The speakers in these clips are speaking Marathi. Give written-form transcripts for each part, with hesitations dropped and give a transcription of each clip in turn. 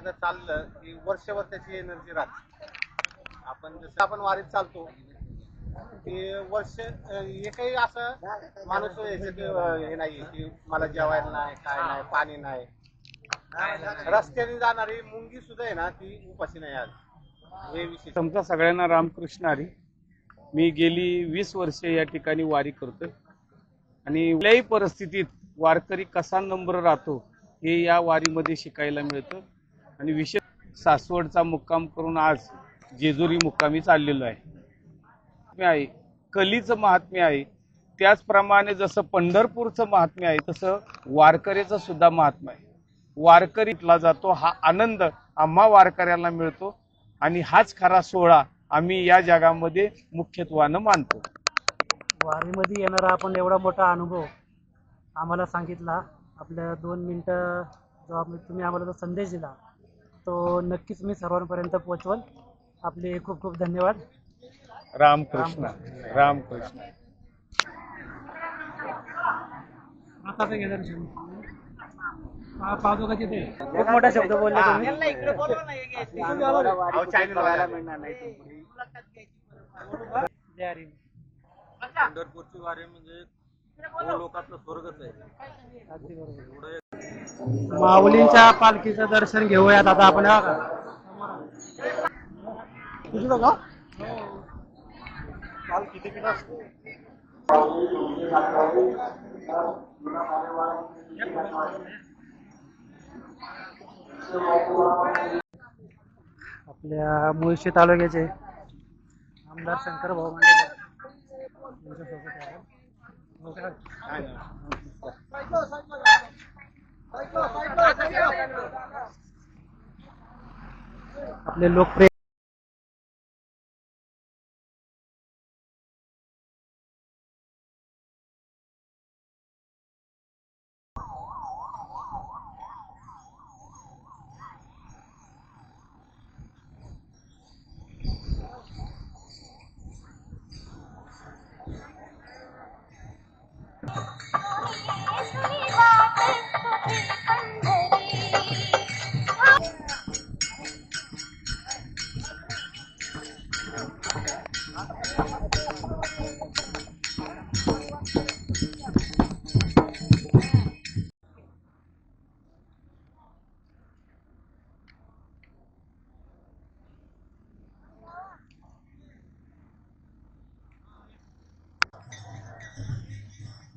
एकदा चाललं की वर्षभर त्याची एनर्जी राहते. आपण वारीत चालतो की वर्ष एकही असं माणूस यायचं की हे नाही की मला जेवायला नाही, काय नाही, पाणी नाही. रस्त्याने जाणारी मुंगी सुद्धा आहे ना ती उपाशी नाही आज. हे विशेष. तुमचा सगळ्यांना रामकृष्ण हरी. मी गेली 20 वर्षे या ठिकाणी वारी करतोय आणि कुठल्याही परिस्थितीत वारकरी कसा नम्र राहतो हे या वारीमध्ये शिकायला मिळतं. आणि विशेष सासवडचा मुक्काम करून आज जेजुरी मुक्कामी चाललेलो आहे. कलीचं महात्म्य आहे, त्याचप्रमाणे जसं पंढरपूरचं महात्म्य आहे तसं वारकरीचं सुद्धा महात्म्य आहे. वारकरीतला जातो हा आनंद आम्हा वारकऱ्यांना मिळतो आणि हाच खरा सोहळा आम्ही या जगामध्ये मुख्यत्वानं मानतो. वारीमध्ये येणारा आपण एवढा मोठा अनुभव आम्हाला सांगितला. आपल्या 2 मिनिटं जो तुम्ही आम्हाला जो संदेश दिला तो नक्कीच मी सर्वांपर्यंत पोहोचवल. आपले खूप खूप धन्यवाद. रामकृष्ण रामकृष्ण. आता काय दर्शन पाहतो का तिथे खूप मोठा शब्द बोलले तुम्ही. पंढरपूरची वारी म्हणजे लोकांचं स्वर्गच आहे. अगदी बरोबर. माऊलींच्या पालखीचं दर्शन घेऊयात आता आपण. तुझं का पालखी तिकीट असतो. आपल्या मुळशी तालुक्याचे आमदार शंकर भाऊ मांडेकर आपले लोकप्रिय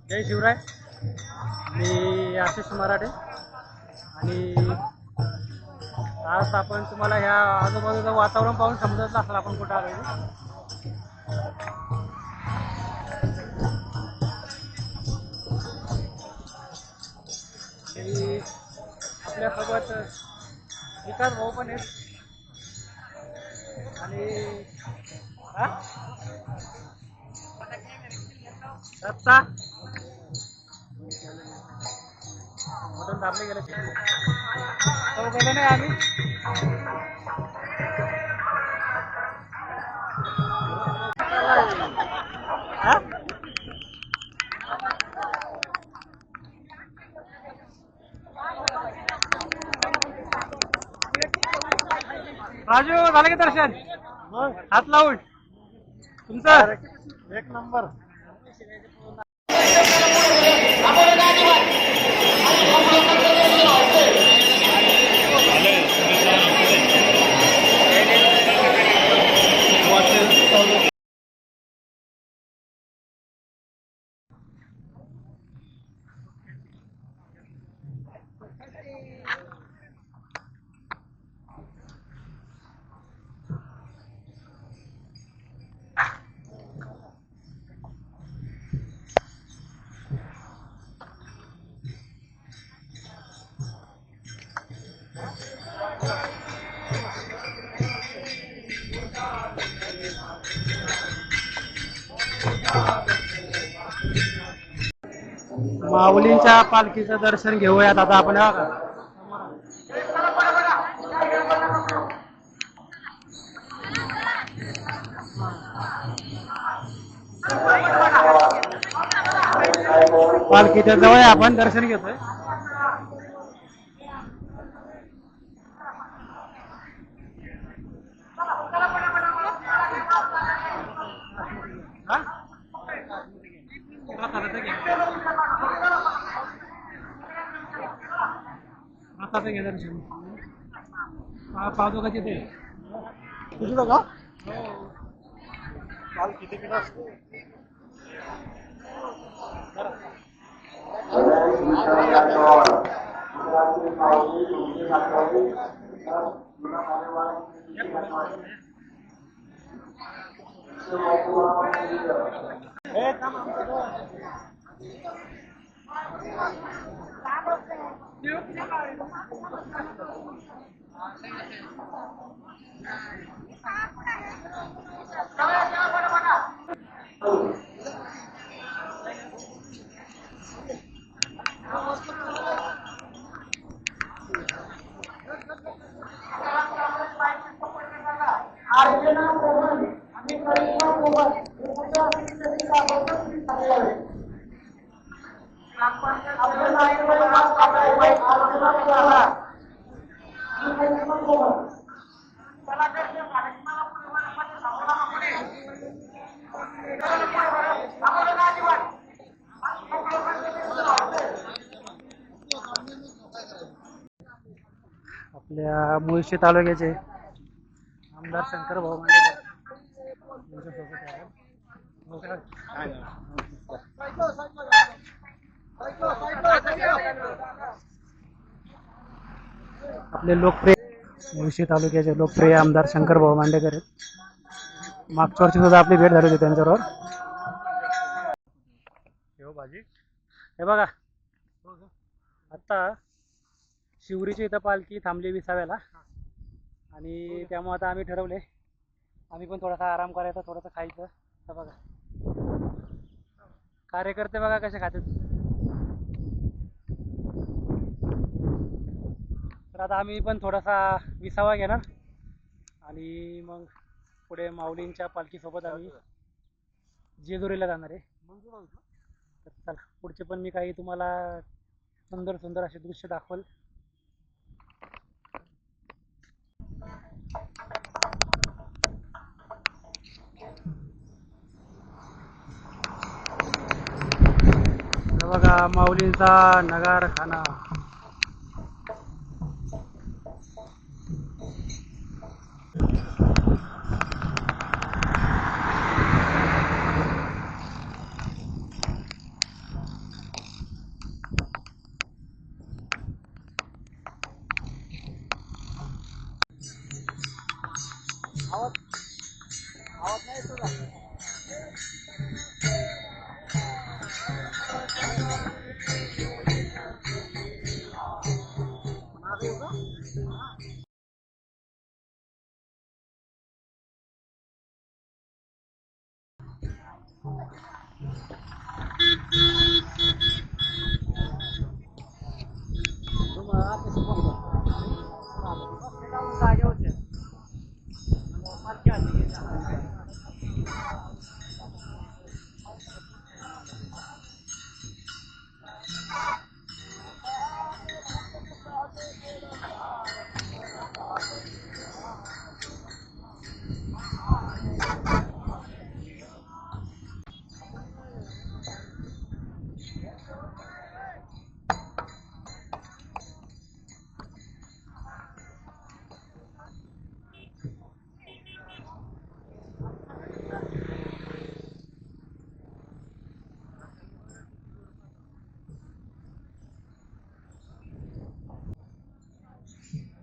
जय शिवराय. मी आशिष मराठे आणि आज आपण तुम्हाला ह्या आजूबाजूचं वातावरण पाहून समजत असेल आपण कुठं आलो. आपल्यासोबत विकास भाऊ पण आहेत आणि दत्ता मटण दाबले गेले चौघ नाही आम्ही. राजू झालं की दर्शन हात लावून तुमचं एक नंबर. माऊलींच्या पालखीचं दर्शन घेऊयात आता आपण. पालखीच्या जवळ आपण दर्शन घेतोय. पावदोकाचे ते किती का काल किती किलो असतो आपल्या मुळशी तालुक्याचे आमदार शंकर भाऊ मांडेकर यांच्यासोबत आहे. आपले लोकप्रिय मुळशी तालुक्याचे लोकप्रिय आमदार शंकर भाऊ मांडेकर आहेत. मागच्या वर्षी सुद्धा आपली भेट झाली होती त्यांच्याबरोबर. हे बघा आता शिवरीची इथं पालखी थांबली 20व्याला आणि त्यामुळे आता आम्ही ठरवले आम्ही पण थोडासा आराम करायचा, थोडंसं खायचं. तर बघा कार्यकर्ते बघा कसे खातात. तर आता आम्ही पण थोडासा 20वा घेणार आणि मग पुढे माऊलींच्या पालखीसोबत आम्ही जेजुरीला जाणार आहे. तर चला पुढचे पण मी काही तुम्हाला सुंदर सुंदर असे दृश्य दाखवल. बघा माऊलींचा नगारखाना.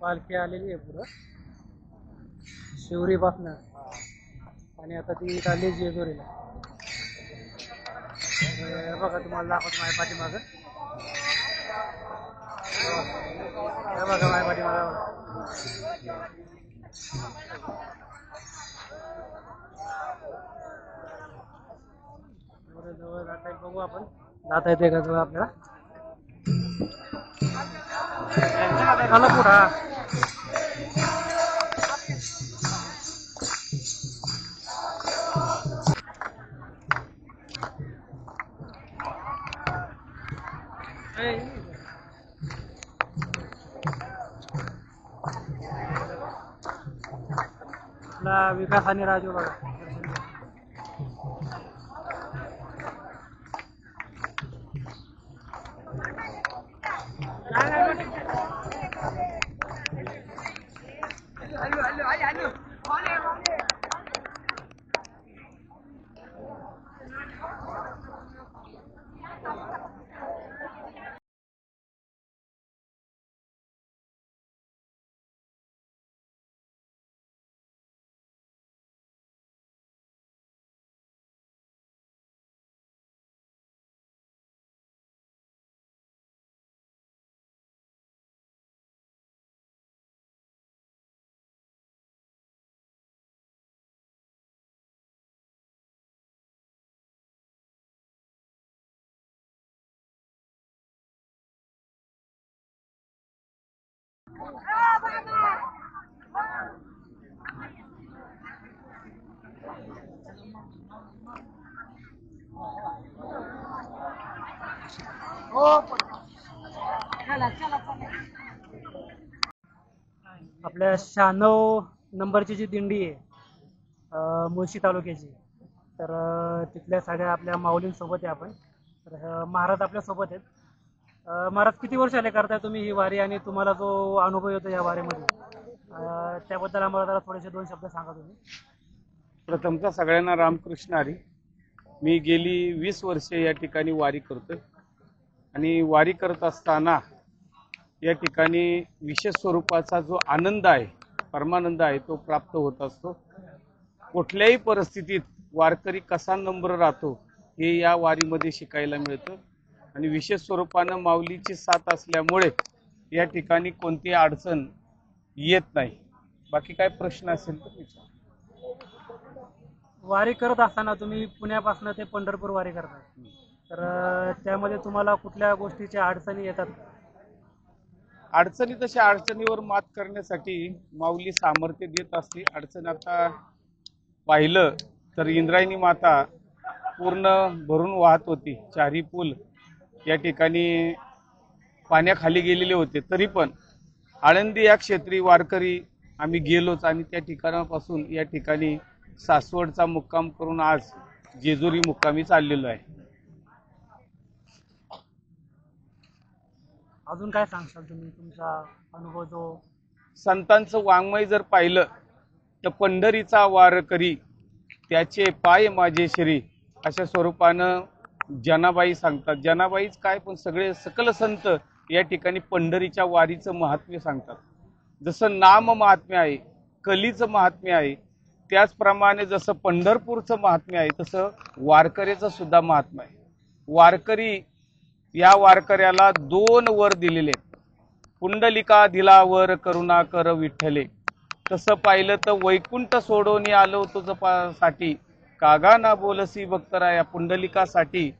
पालखी आलेली आहे पुढं शिवरीपासनं आणि आता ती आली जेजुरीला. बघा तुम्हाला दाखवतो माझ्या पाठीमागं. हे बघा माझ्या पाठीमागं जवळ जाता येईल. बघू आपण जाता येते का जवळ आपल्याला. झालं पुढा आपला विकास आणि राजू बघा. आपल्या 96 नंबरची जी दिंडी आहे मुळशी तालुक्याची, तर तिथल्या सगळ्या आपल्या माऊलींसोबत आहे आपण. तर महाराज आपल्या सोबत आहेत. महाराज, किती वर्ष आले करताय तुम्ही ही वारी, आणि तुम्हाला जो अनुभव येतो या वारीमध्ये त्याबद्दल आम्हाला जरा थोडेसे 2 शब्द सांगा तुम्ही. प्रथमतः सगळ्यांना रामकृष्ण हरी. मी गेली 20 वर्षे या ठिकाणी वारी करतोय आणि वारी करत असताना या ठिकाणी विशेष स्वरूपाचा जो आनंद आहे, परमानंद आहे, तो प्राप्त होत असतो. कुठल्याही परिस्थितीत वारकरी कसा नम्र राहतो हे या वारीमध्ये शिकायला मिळतं. आणि विशेष स्वरूपानं माऊलीची साथ असल्यामुळे या ठिकाणी कोणती अडचण येत नाही. बाकी काय प्रश्न असेल तर विचारा. वारी करत असताना तुम्ही पुण्यापासून ते पंढरपूर वारी करताय, तर त्यामध्ये तुम्हाला कुठल्या गोष्टीच्या अडचणी येतात? तशा अडचणीवर मात करण्यासाठी माऊली सामर्थ्य देत असते. अडचण आता पाहिलं तर इंद्रायणी माता पूर्ण भरून वाहत होती. चारी पूल या ठिकाणी पाण्याखाली गेलेले होते. तरी पण आळंदी या क्षेत्री वारकरी आम्ही गेलोच आणि त्या ठिकाणापासून या ठिकाणी सासवडचा मुक्काम करून आज जेजुरी मुक्कामी चाललेलो आहे. अजून काय सांगशाल तुम्ही तुमचा अनुभव जो? संतांचं वाङ्मय जर पाहिलं तर पंढरीचा वारकरी त्याचे पाय माझे श्री अशा स्वरूपानं जनाबाई सांगतात. जनाबाईच काय पण सगळे सकल संत या ठिकाणी पंढरीच्या वारीचं महात्म्य सांगतात. जसं नाम महात्म्य आहे, कलीचं महात्म्य आहे, त्याचप्रमाणे जसं पंढरपूरचं महात्म्य आहे तसं वारकरीचं सुद्धा महात्म्य आहे. वारकरी या वारकऱ्याला 2 वर दिलेले आहेत. पुंडलिका दिला वर करुणा कर विठ्ठले. तसं पाहिलं तर वैकुंठ सोडून आलो तुझसाठी, कागा ना बोलसी भक्तराया. पुंडलिकासाठी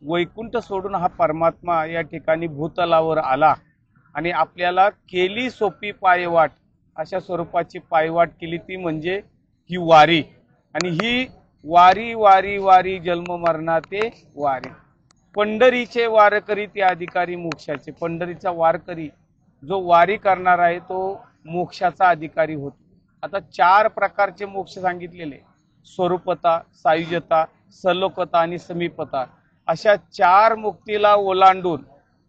वैकुंठ सोडून हा परमात्मा या ठिकाणी भूतलावर आला आणि आपल्याला केली सोपी पायवाट. अशा स्वरूपाची पायवाट केली, ती म्हणजे ही वारी. आणि ही वारी वारी वारी जन्म मरणाते वारी. पंढरीचे वारकरी ते अधिकारी मोक्षाचे. पंढरीचा वारकरी जो वारी करणार आहे तो मोक्षाचा अधिकारी होतो. आता 4 प्रकारचे मोक्ष सांगितलेले: स्वरूपता, सायुज्यता, सलोकता आणि समीपता. अशा 4 मुक्तीला ओलांडून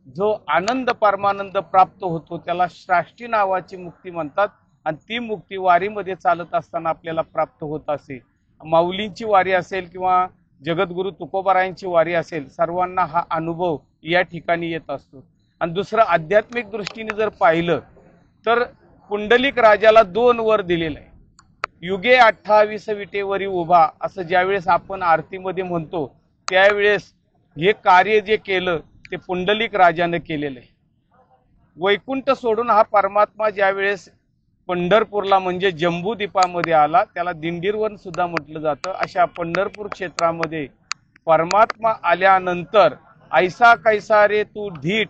जो आनंद परमानंद प्राप्त होतो त्याला श्राष्टी नावाची मुक्ती म्हणतात. आणि ती मुक्ती वारीमध्ये चालत असताना आपल्याला प्राप्त होत असे. माऊलींची वारी असेल किंवा जगद्गुरु तुकोबारायांची वारी असेल, सर्वांना हा अनुभव या ठिकाणी येत असतो. आणि दुसरं, आध्यात्मिक दृष्टीने जर पाहिलं तर पुंडलिक राजाला 2 वर दिलेलं आहे. युगे 28 विटेवरी उभा, असं ज्यावेळेस आपण आरतीमध्ये म्हणतो त्यावेळेस हे कार्य जे केलं ते पुंडलिक राजानं केलेलं आहे. वैकुंठ सोडून हा परमात्मा ज्यावेळेस पंढरपूरला म्हणजे जम्बूद्वीपामध्ये आला, त्याला दिंडीरवन सुद्धा म्हटलं जातं. अशा पंढरपूर क्षेत्रामध्ये परमात्मा आल्यानंतर ऐसा कैसा रे तू धीट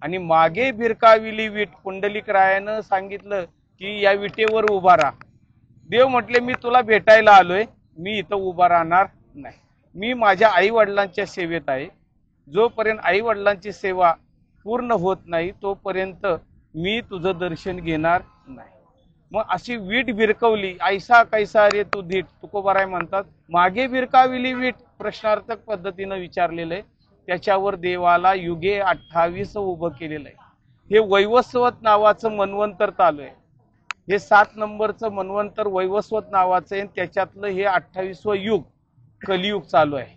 आणि मागे भिरकाविली वीट. पुंडलिक रायानं सांगितलं की या विटेवर उभा राहा. देव म्हटले मी तुला भेटायला आलोय, मी इथं उभा राहणार नाही. मी माझ्या आई वडिलांच्या सेवेत आहे. जोपर्यंत आई वडिलांची सेवा पूर्ण होत नाही तोपर्यंत मी तुझं दर्शन घेणार नाही. मग अशी वीट भिरकवली. ऐसा कैसा रे तू धीट. तुकोबाराय म्हणतात मागे भिरकाविली वीट, प्रश्नार्थक पद्धतीनं विचारलेलं आहे. त्याच्यावर देवाला युगे 28 उभं केलेलं आहे. हे वैवस्वत नावाचं मन्वंतर चालू आहे. हे 7 नंबरचं मन्वंतर वैवस्वत नावाचं आहे. त्याच्यातलं हे 28वं युग कलियुग चालू आहे.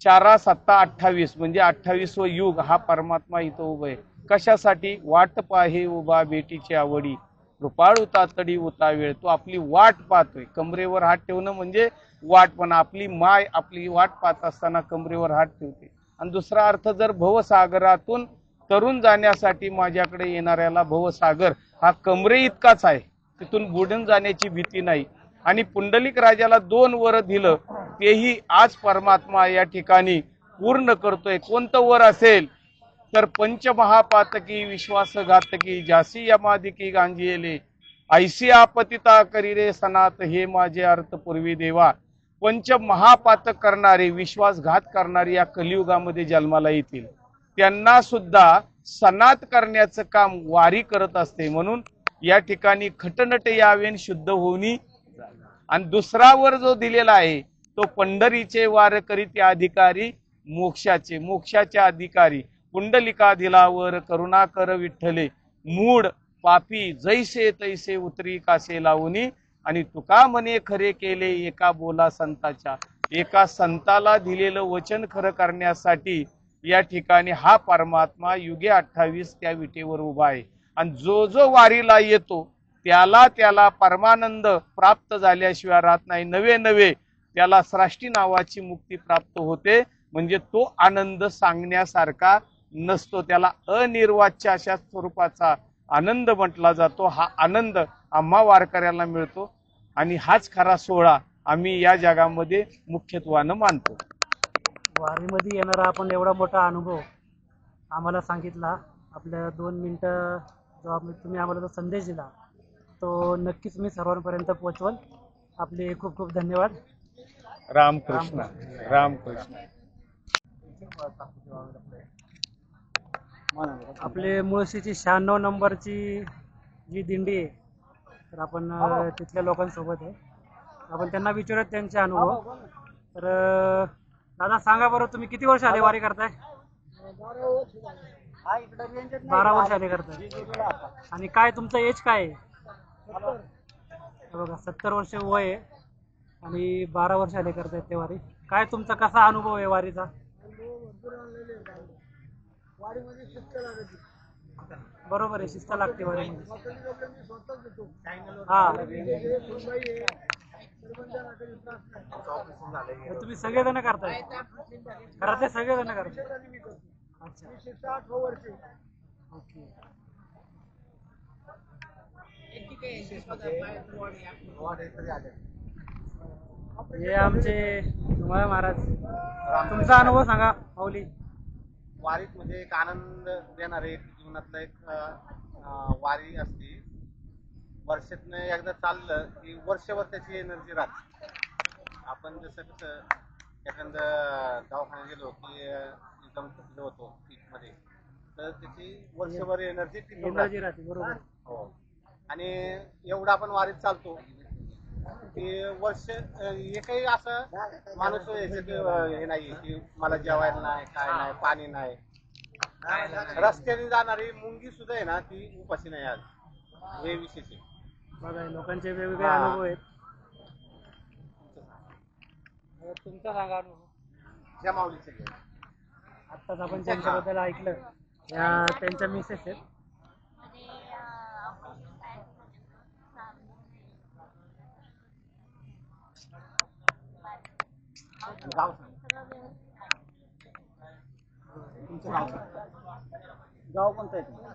चारा सत्ता 28 म्हणजे 28वं युग हा परमात्मा इथं उभं आहे. कशासाठी? वाट पाहे उभा बेटीची आवडी, कृपाळू तातडी उता वेळ. तो आपली वाट पाहतोय. कमरेवर हात ठेवणं म्हणजे वाट, पण आपली माय आपली वाट पाहत असताना कमरेवर हात ठेवते. आणि दुसरा अर्थ, जर भवसागरातून तरुण जाण्यासाठी माझ्याकडे येणाऱ्याला भवसागर हा कमरे इतकाच आहे, तिथून बुडून जाण्याची भीती नाही. आणि पुंडलिक राजाला 2 वर दिलं, तेही आज परमात्मा या ठिकाणी पूर्ण करतोय. कोणतं वर असेल तर पंचमहापातकी विश्वासघातकी जासी यमादिकी गांजियेले ऐसी आपतिता करी रे सनात हे माझे अर्थ पूर्वी देवा. पंचमहापातक करणारे, विश्वासघात करणारे या कलियुगामध्ये जन्माला येतील. त्यांना सुद्धा सनात करण्याचं काम वारी करत असते. म्हणून या ठिकाणी खटनट यावेन शुद्ध होऊनी. आणि दुसरा वर जो दिलेला आहे तो पंढरीचे वार करीत अधिकारी मोक्षाचे अधिकारी. पुंडलिका दिलावर करुणा कर विठ्ठले, मूड पापी जैसे तैसे उतरी कासे लावणी. आणि तुका म्हणे खरे केले एका बोला संताच्या. एका संताला दिलेलं वचन खरं करण्यासाठी या ठिकाणी हा परमात्मा युगे 28 त्या विटेवर उभा आहे. आणि जो जो वारीला येतो त्याला परमानंद प्राप्त झाल्याशिवाय राहत नाही. नवे नवे त्याला सृष्टी नावाची मुक्ती प्राप्त होते. म्हणजे तो आनंद सांगण्यासारखा नसतो, त्याला अनिर्वाच्य अशा स्वरूपाचा आनंद म्हटला जातो. हा आनंद आम्हा वारकऱ्याला मिळतो आणि हाच खरा सोहळा आम्ही या जगामध्ये मुख्यत्वानं मानतो. वारीमध्ये येणारा आपण एवढा मोठा अनुभव आम्हाला सांगितला. आपल्या 2 मिनटं जो तुम्ही आम्हाला जो संदेश दिला तो नक्कीच मी सर्वांपर्यंत पोहोचवल. आपले खूप खूप धन्यवाद. रामकृष्ण रामकृष्ण. आपले मुळशीची 96 नंबरची जी दिंडी आहे, तर आपण तिथल्या लोकांसोबत आहे. आपण त्यांना विचारूयात त्यांचे अनुभव. तर दादा सांगा बरं, तुम्ही किती वर्ष आले वारी करताय? 12 वर्ष आले करताय. आणि काय तुमचं एज काय आहे? बघा 70 वर्ष वय आहे आणि 12 वर्ष आले करतायत ते वारी. काय तुमचा कसा अनुभव आहे वारीचा? बरोबर आहे, शिस्त लागते वारीमध्ये. हा, तुम्ही सगळेजण करताय? घरातले सगळेजण करताय? अच्छा, ओके. हे आमचे तुम्हाला महाराज, तुमचा अनुभव सांगा माऊली. वारीत म्हणजे एक आनंद देणारे जीवनातलं एक वारी असते. वर्षातनं एकदा चाललं की वर्षभर त्याची एनर्जी राहते. आपण जसं कसं एखादं दवाखान्यात गेलो की एकदम थकलो होतो पीकमध्ये, तर त्याची वर्षभर एनर्जी राहते. बरोबर. हो. आणि एवढं आपण वारीत चालतो की वर्ष एकही असं माणूस यायचं की हे नाही की मला जेवायला नाही, काय नाही, पाणी नाही. रस्त्याने जाणारी मुंगी सुद्धा आहे ना, ती उपाशी नाही आज. हे विशेष आहे. बघा, लोकांचे वेगवेगळे अनुभव आहेत. तुमचा सांगा अनुभव. त्या माऊलीचे आत्ताच आपण त्यांच्याबद्दल ऐकलं. या त्यांच्या मिसेस आहेत. गाव तुमचं गाव कोणतं आहे तुमचं?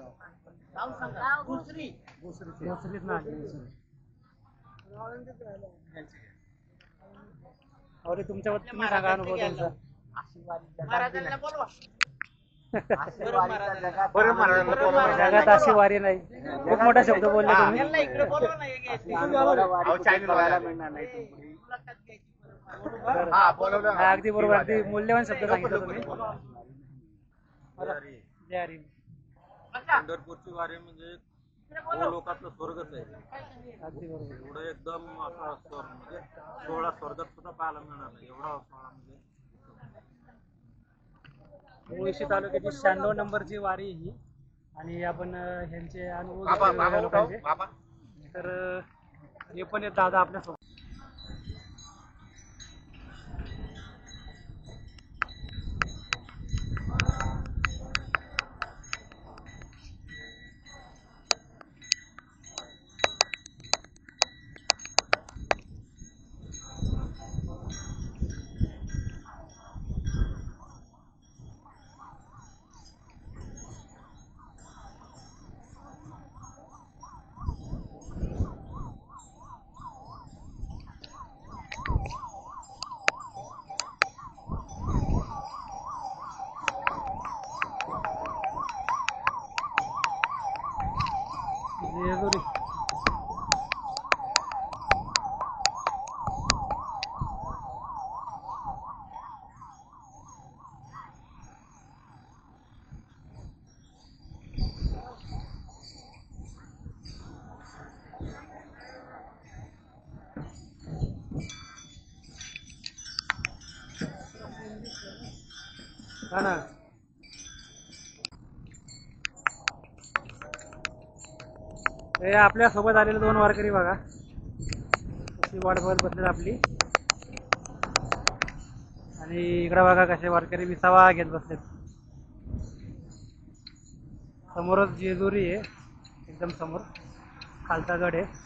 गाव सांगा. भोसरीत ना अरे तुमच्याबद्दल तुम्ही सांगा अनुभव त्यांचा. जगात अशी वारी नाही. खूप मोठा शब्द बोलले तुम्ही. अगदी बरोबर, अगदी मूल्यवान शब्द सांगितलं तुम्ही. जय हरी. पंढरपूरची वारी म्हणजे लोकातलं स्वर्गच आहे. अगदी बरोबर. एवढं एकदम असा स्वर्ग म्हणजे सोहळा स्वर्गात सुद्धा पाहायला मिळणार नाही एवढा सोहळा. म्हणजे मुळशी तालुक्याची 96 नंबरची वारी ही. आणि आपण ह्यांचे अनुभव घेतले लोकांचे. तर हे पण आहेत दादा आपल्यासोबत. हा ना. हे आपल्या सोबत आलेले 2 वारकरी बघा कशी वाट बघत बसलेत आपली. आणि इकडे बघा कसे वारकरी विसावा घेत बसलेत. समोरच जेजुरी आहे, एकदम समोर खालचा गड आहे.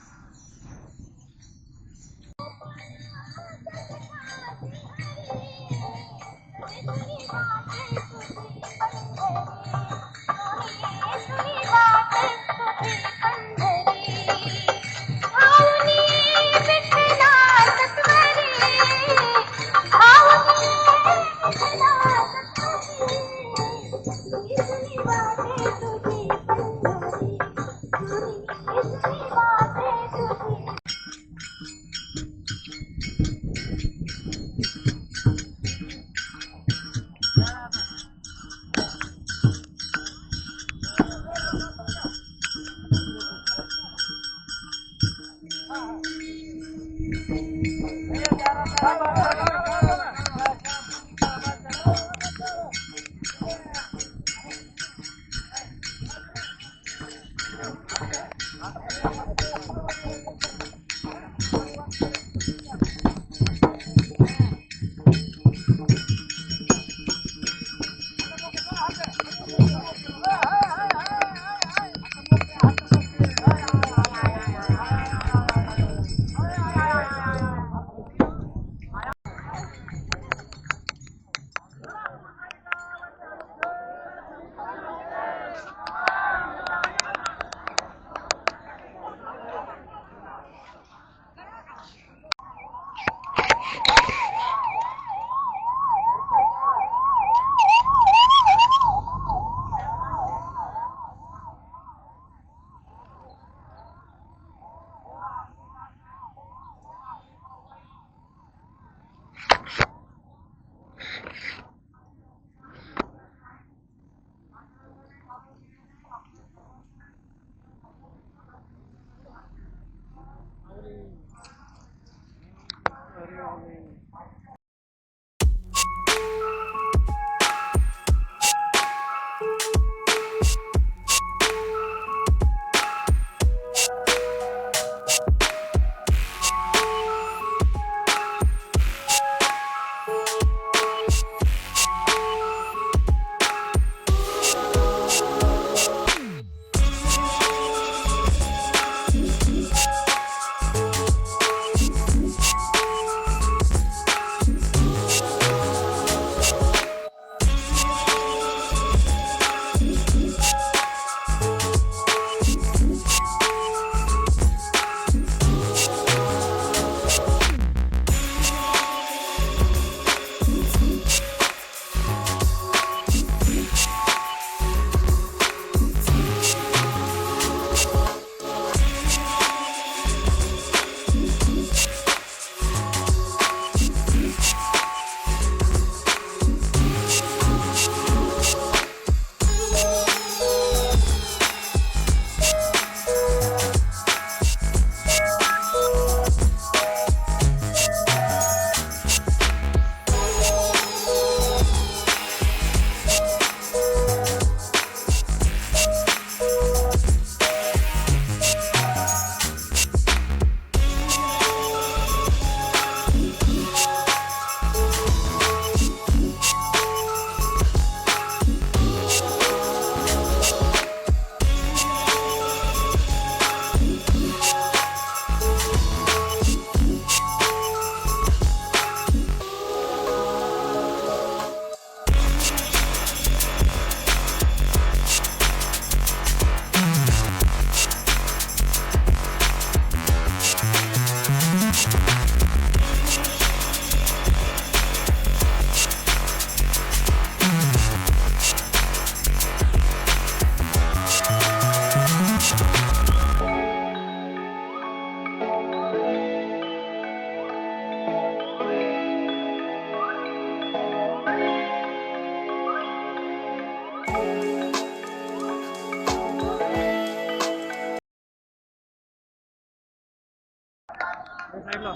साईडला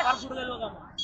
फार पुढे गेलो होता.